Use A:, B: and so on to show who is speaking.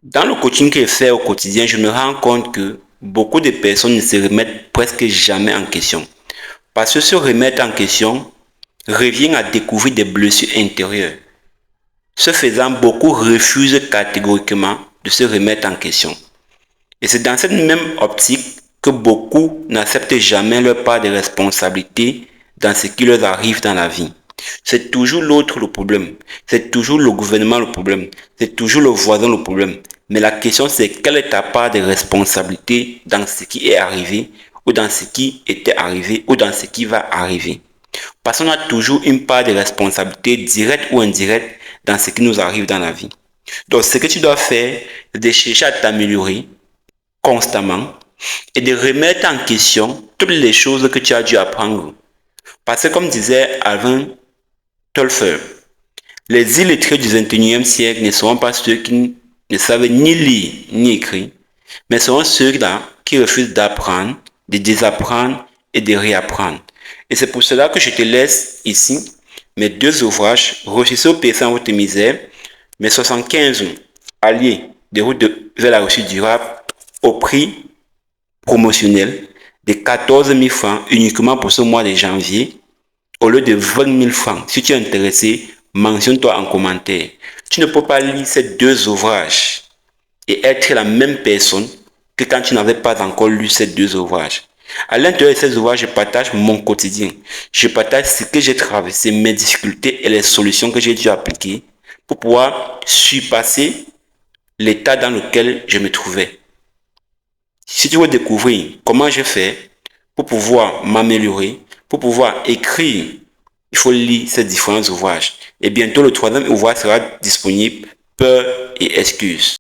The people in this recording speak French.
A: Dans le coaching que je fais au quotidien, je me rends compte que beaucoup de personnes ne se remettent presque jamais en question. Parce que se remettre en question revient à découvrir des blessures intérieures. Ce faisant, beaucoup refusent catégoriquement de se remettre en question. Et c'est dans cette même optique que beaucoup n'acceptent jamais leur part de responsabilité dans ce qui leur arrive dans la vie. C'est toujours l'autre le problème. C'est toujours le gouvernement le problème. C'est toujours le voisin le problème. Mais la question c'est quelle est ta part de responsabilité dans ce qui est arrivé ou dans ce qui était arrivé ou dans ce qui va arriver. Parce qu'on a toujours une part de responsabilité directe ou indirecte dans ce qui nous arrive dans la vie. Donc ce que tu dois faire, c'est de chercher à t'améliorer constamment et de remettre en question toutes les choses que tu as dû apprendre. Parce que comme disait Alvin Toffler, les illettrés du 21e siècle ne seront pas ceux qui ne savent ni lire ni écrire, mais seront ceux-là qui refusent d'apprendre, de désapprendre et de réapprendre. Et c'est pour cela que je te laisse ici mes deux ouvrages, Réussissez au pays sans votre misère, mes 75 alliés de route vers la réussite durable au prix promotionnel de 14 000 francs uniquement pour ce mois de janvier au lieu de 20 000 francs. Si tu es intéressé, mentionne-toi en commentaire. Tu ne peux pas lire ces deux ouvrages et être la même personne que quand tu n'avais pas encore lu ces deux ouvrages. À l'intérieur de ces ouvrages, je partage mon quotidien. Je partage ce que j'ai traversé, mes difficultés et les solutions que j'ai dû appliquer pour pouvoir surpasser l'état dans lequel je me trouvais. Si tu veux découvrir comment je fais pour pouvoir m'améliorer, pour pouvoir écrire, il faut lire ces différents ouvrages. Et bientôt, le troisième ouvrage sera disponible, Peur et excuses.